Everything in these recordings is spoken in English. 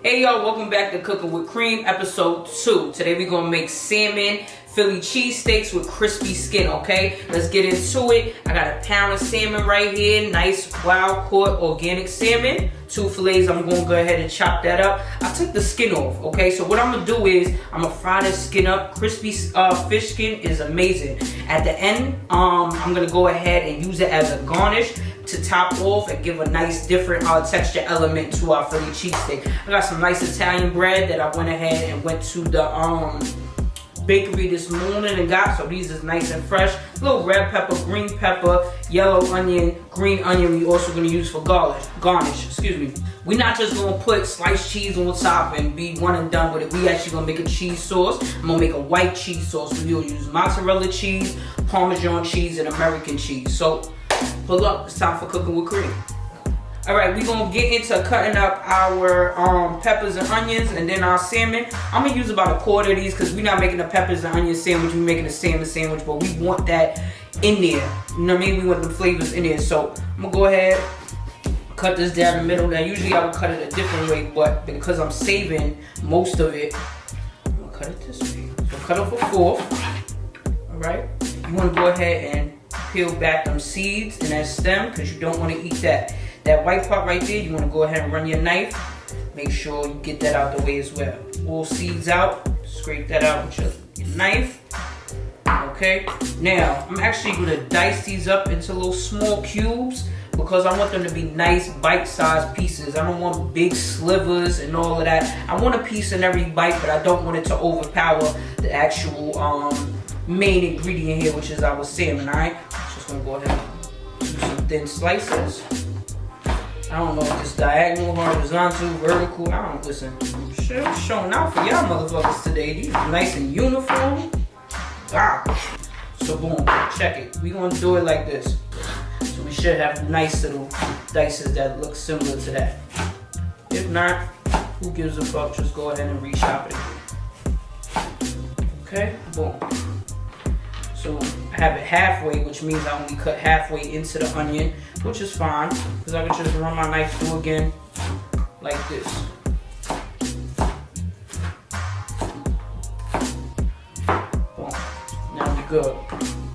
Hey y'all, welcome back to Cooking with Cream, episode 2. Today we're gonna make salmon Philly cheesesteaks with crispy skin, okay? Let's get into it. I got a pound of salmon right here, nice wild caught organic salmon. 2 fillets, I'm gonna go ahead and chop that up. I took the skin off, okay? So what I'm gonna do is, I'm gonna fry this skin up. Crispy fish skin is amazing. At the end, I'm gonna go ahead and use it as a garnish to top off and give a nice different texture element to our Philly cheesesteak. I got some nice Italian bread that I went ahead and went to the bakery this morning and got, so these is nice and fresh. A little red pepper, green pepper, yellow onion, green onion we also gonna use for garnish, excuse me. We're not just gonna put sliced cheese on top and be one and done with it. We actually gonna make a cheese sauce. I'm gonna make a white cheese sauce. We'll use mozzarella cheese, Parmesan cheese, and American cheese. So pull up, it's time for Cooking with Cream. Alright, we're going to get into cutting up our peppers and onions and then our salmon. I'm going to use about a quarter of these because we're not making a peppers and onion sandwich, we're making a salmon sandwich, but we want that in there. You know what I mean? We want the flavors in there. So I'm going to go ahead, cut this down the middle. Now usually I would cut it a different way, but because I'm saving most of it, I'm going to cut it this way. So cut off a 4. Alright? You want to go ahead and peel back them seeds and that stem because you don't want to eat that. That white part right there, you want to go ahead and run your knife. Make sure you get that out the way as well. All seeds out. Scrape that out with your knife. Okay. Now, I'm actually going to dice these up into little small cubes because I want them to be nice bite-sized pieces. I don't want big slivers and all of that. I want a piece in every bite, but I don't want it to overpower the actual main ingredient here, which is our salmon. Alright? Just going to go ahead and do some thin slices. I don't know if it's diagonal, horizontal, vertical. I don't listen. Shit, I'm showing out for y'all motherfuckers today. These are nice and uniform. Ah. So boom, check it. We gonna do it like this. So we should have nice little dices that look similar to that. If not, who gives a fuck? Just go ahead and rechop it. Okay, boom. So I have it halfway, which means I only cut halfway into the onion, which is fine, because I can just run my knife through again, like this. Boom. Now we're good.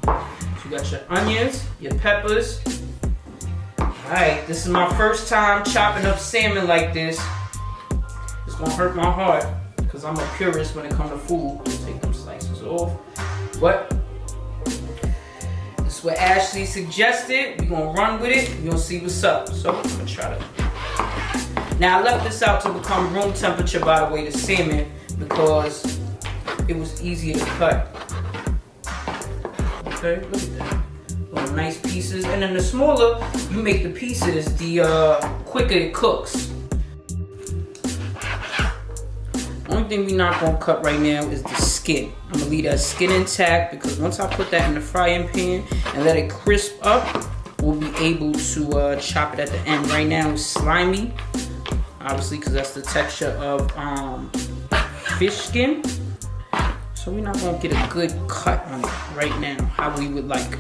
So you got your onions, your peppers. Alright, this is my first time chopping up salmon like this. It's gonna hurt my heart, because I'm a purist when it comes to food. I'll take them slices off. But what Ashley suggested, we're gonna run with it, we're gonna see what's up. So I'm gonna try to. Now I left this out to become room temperature, by the way, the salmon, because it was easier to cut. Okay, look at that. Little nice pieces. And then the smaller you make the pieces, the quicker it cooks. Only thing we're not gonna cut right now is the skin. I'm gonna leave that skin intact because once I put that in the frying pan and let it crisp up, we'll be able to chop it at the end. Right now it's slimy, obviously, because that's the texture of fish skin. So we're not gonna get a good cut on it right now, how we would like.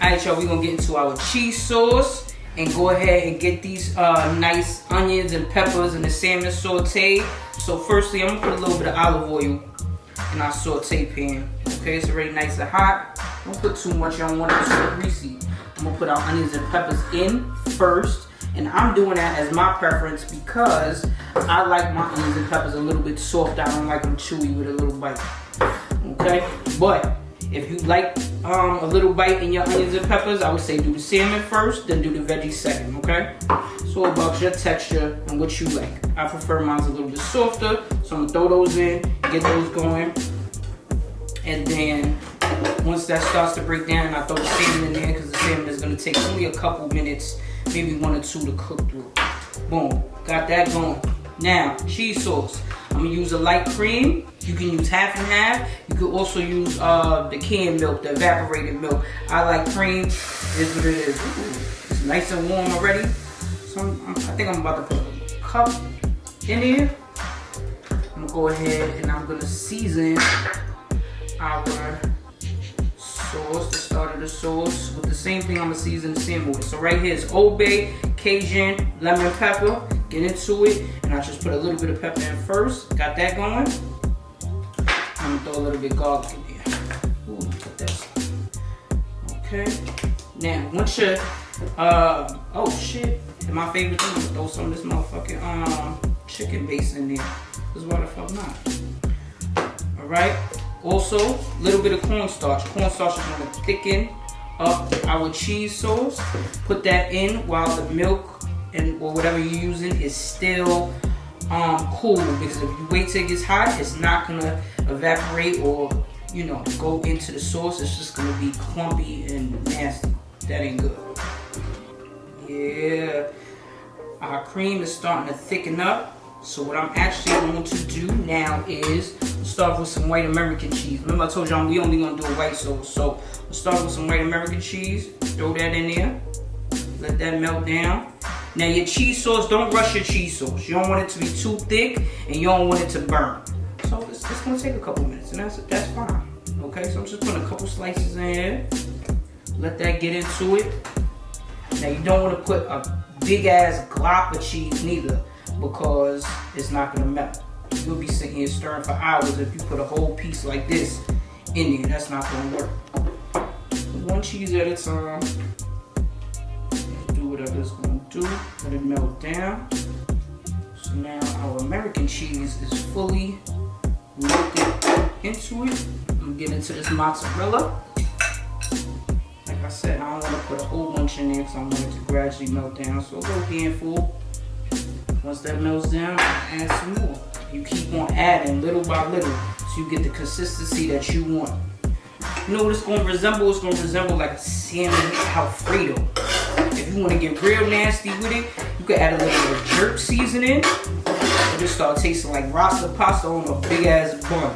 Alright y'all, we're gonna get into our cheese sauce and go ahead and get these nice onions and peppers and the salmon sauteed. So firstly, I'm gonna put a little bit of olive oil in our saute pan. Okay, it's already nice and hot. Don't put too much, I don't want it too greasy. I'm gonna put our onions and peppers in first. And I'm doing that as my preference because I like my onions and peppers a little bit soft. I don't like them chewy with a little bite. Okay, but if you like a little bite in your onions and peppers, I would say do the salmon first, then do the veggies second, okay? It's all about your texture and what you like. I prefer mine a little bit softer, so I'm gonna throw those in, get those going. And then once that starts to break down, I throw the salmon in there because the salmon is gonna take only a couple minutes, maybe 1 or 2 to cook through. Boom, got that going. Now, cheese sauce. I'm gonna use a light cream. You can use half and half. You could also use the canned milk, the evaporated milk. I like cream. It is what it is. Ooh, it's nice and warm already. So I think I'm about to put a cup in here. I'm gonna go ahead and I'm gonna season our sauce, the start of the sauce, with the same thing I'm gonna season the salmon with. So right here is Old Bay, Cajun, lemon pepper. Get into it, and I just put a little bit of pepper in first. Got that going. I'm gonna throw a little bit of garlic in there. Ooh, put that. Okay. Now, once you, oh shit, and my favorite thing, I'm gonna throw some of this motherfucking chicken base in there. Cause why the fuck not? All right. Also, a little bit of cornstarch. Cornstarch is gonna thicken up our cheese sauce. Put that in while the milk or whatever you're using is still cool, because if you wait till it gets hot, it's not gonna evaporate or, you know, go into the sauce. It's just gonna be clumpy and nasty. That ain't good. Yeah, our cream is starting to thicken up. So what I'm actually going to do now is start with some white American cheese. Remember I told y'all we only gonna do a white sauce. So we'll start with some white American cheese. Throw that in there. Let that melt down. Now your cheese sauce, don't rush your cheese sauce. You don't want it to be too thick and you don't want it to burn. So it's gonna take a couple minutes and that's fine. Okay, so I'm just putting a couple slices in here. Let that get into it. Now you don't want to put a big ass glop of cheese neither, because it's not gonna melt. You'll be sitting here stirring for hours if you put a whole piece like this in there. That's not gonna work. One cheese at a time. Do whatever it's gonna do. Let it melt down. So now our American cheese is fully melted into it. I'm gonna get into this mozzarella. Like I said, I don't want to put a whole bunch in there because I want it to gradually melt down. So a little handful. Once that melts down, add some more. You keep on adding little by little so you get the consistency that you want. You know what it's going to resemble? It's going to resemble like a salmon Alfredo. If you want to get real nasty with it, you can add a little bit of jerk seasoning. It'll just start tasting like rasta pasta on a big ass bun.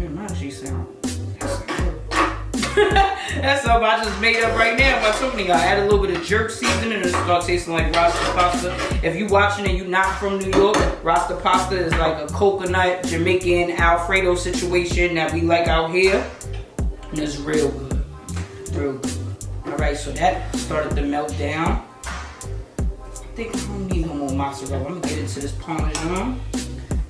Man, my actually sound. That's something I just made up right now by talking to y'all. Add a little bit of jerk seasoning and it'll start tasting like rasta pasta. If you watching and you're not from New York, rasta pasta is like a coconut Jamaican Alfredo situation that we like out here. And it's real good. Real good. Alright, so that started to melt down. I think I don't need no more mozzarella. I'm gonna get into this Parmesan.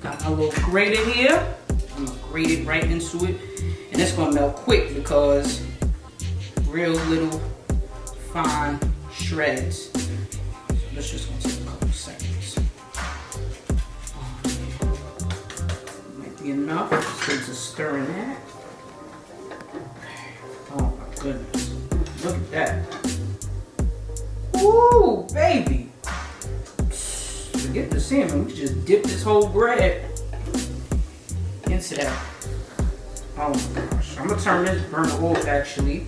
Got my little grater here. I'm gonna grate it right into it. And it's gonna melt quick because real little fine shreds. So that's just gonna take a couple seconds. Might be enough. Just stirring that. Oh my goodness. Look at that. Ooh, baby. Forget the salmon. We just dip this whole bread into that. Oh my gosh. I'm gonna turn this burner off actually.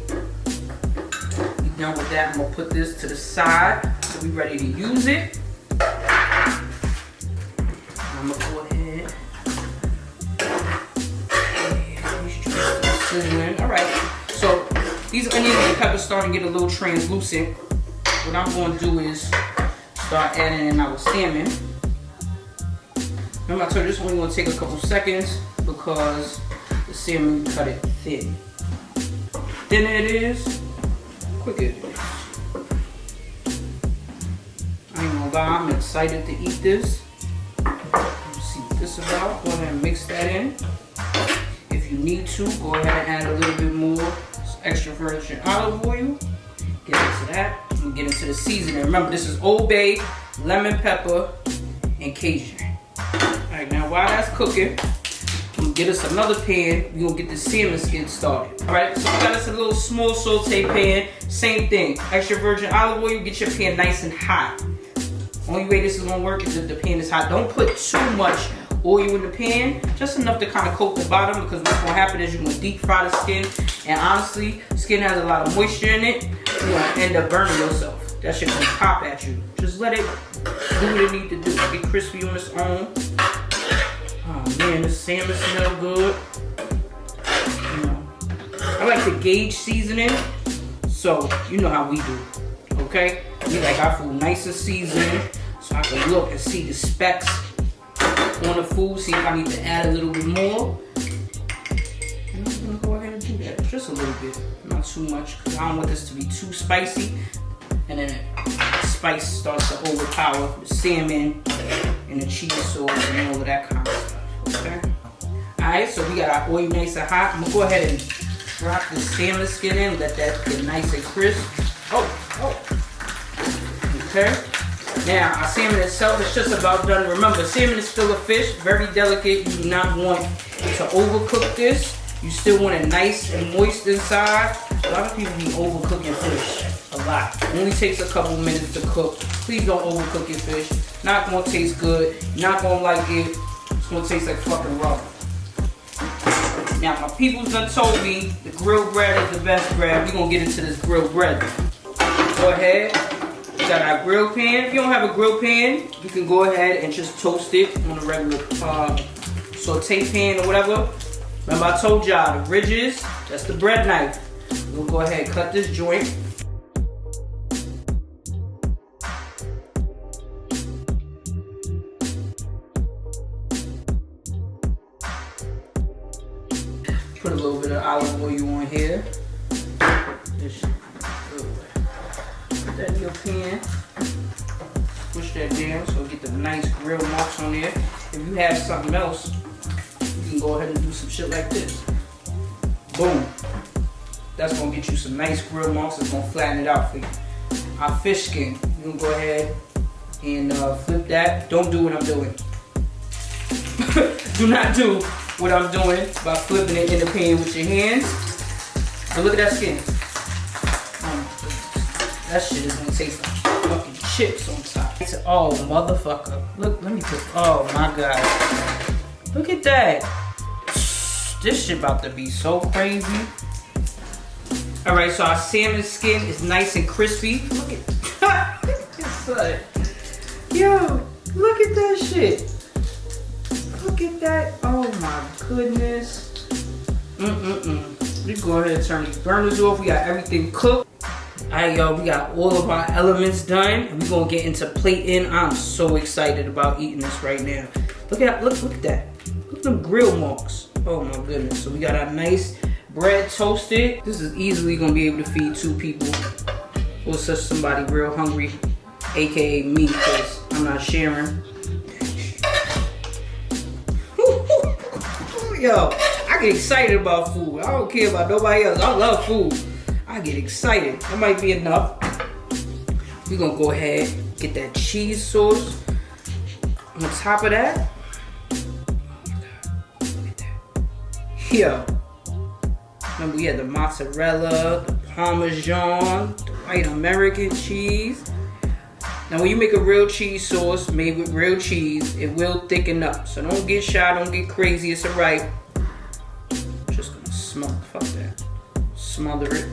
Be done with that. I'm gonna put this to the side so we ready to use it. I'm gonna go ahead. Alright. So these onions and peppers starting to get a little translucent. What I'm gonna do is start adding in our salmon. Remember I told you this only gonna take a couple seconds because the salmon cut it thin. Thinner it is, quicker it is. I ain't gonna lie, I'm excited to eat this. Let's see what this is about. Go ahead and mix that in. If you need to, go ahead and add a little bit more extra virgin olive oil. Get into that. I'm gonna get into the seasoning. Remember, this is Old Bay, lemon pepper, and Cajun. Alright, now while that's cooking, I'm gonna get us another pan. We're gonna get the salmon skin started. Alright, so we got us a little small saute pan. Same thing. Extra virgin olive oil, get your pan nice and hot. Only way this is gonna work is if the pan is hot. Don't put too much oil in the pan, just enough to kind of coat the bottom, because what's gonna happen is you're gonna deep fry the skin, and honestly, skin has a lot of moisture in it. You're gonna end up burning yourself. That shit gonna pop at you. Just let it do what it need to do. Get crispy on its own. Oh man, this salmon smell good. You know, I like the gauge seasoning, so you know how we do. Okay, we like our food nice and seasoned, so I can look and see the specks on the food, see if I need to add a little bit more. And I'm gonna go ahead and do that. just a little bit, not too much, because I don't want this to be too spicy. And then the spice starts to overpower the salmon and the cheese sauce and all of that kind of stuff, okay? Alright, so we got our oil nice and hot. I'm gonna go ahead and drop the salmon skin in, let that get nice and crisp. Okay. Now, our salmon itself is just about done. Remember, salmon is still a fish, very delicate. You do not want to overcook this. You still want it nice and moist inside. A lot of people be overcooking fish. A lot. It only takes a couple minutes to cook. Please don't overcook your fish. Not gonna taste good. Not gonna like it. It's gonna taste like fucking rubber. Now, my people's done told me the grilled bread is the best bread. We're gonna get into this grilled bread. Go ahead. We got our grill pan. If you don't have a grill pan, you can go ahead and just toast it on a regular saute pan or whatever. Remember I told y'all the ridges, that's the bread knife. We'll go ahead and cut this joint. Put a little bit of olive oil on here. Put that in your pan. Push that down so get the nice grill marks on there. If you have something else, you can go ahead and do some shit like this. Boom. That's gonna get you some nice grill marks. It's gonna flatten it out for you. Our fish skin, you can go ahead and flip that. Don't do what I'm doing. Do not do what I'm doing by flipping it in the pan with your hands. But look at that skin. That shit is gonna taste like fucking chips on top. Oh, motherfucker. Look, let me put, oh my God. Look at that. This shit about to be so crazy. All right, so our salmon skin is nice and crispy. Look at this. Yo, look at that shit. Look at that. Oh my goodness. We go ahead and turn these burners off. We got everything cooked. Alright, y'all, we got all of our elements done. And we're gonna get into plating. I'm so excited about eating this right now. Look at that. Look at them grill marks. Oh my goodness. So we got our nice bread toasted. This is easily gonna be able to feed 2 people. Or such somebody real hungry, aka me, because I'm not sharing. Yo, I get excited about food. I don't care about nobody else. I love food. I get excited. That might be enough. We're gonna go ahead, get that cheese sauce on top of that. Look at that. Yo. Remember we had the mozzarella, the Parmesan, the white American cheese. Now when you make a real cheese sauce made with real cheese, it will thicken up. So don't get shy, don't get crazy, it's alright. Just gonna smother it.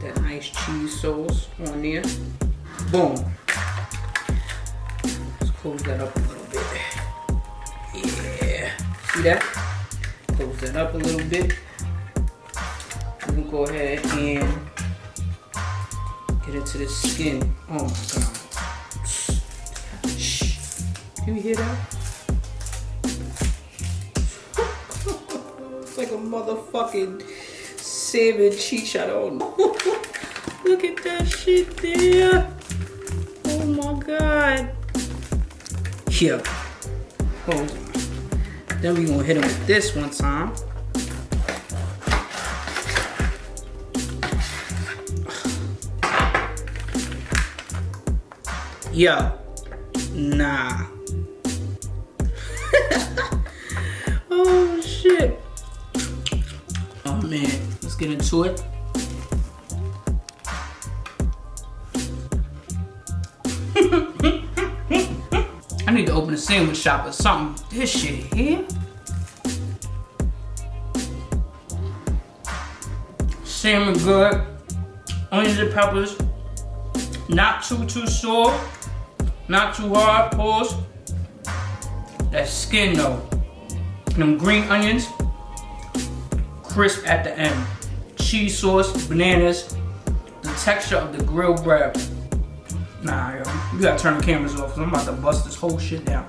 That nice cheese sauce on there. Boom. Let's close that up a little bit. Yeah. See that? Close that up a little bit. We can go ahead and get into the skin. Oh my God. Shh. Can you hear that? It's like a motherfucking salmon chicharron. Look at that shit there. Oh my God. Here. Hold on. Then we gonna hit him with this one time. Yo. Nah. Oh shit. Oh man, let's get into it. I need to open a sandwich shop or something. This shit here. Salmon good. Onions and peppers. Not too soft. Not too hard. Pause. That skin though. Them green onions. Crisp at the end. Cheese sauce, bananas. The texture of the grilled bread. Nah, yo. You gotta turn the cameras off because I'm about to bust this whole shit down.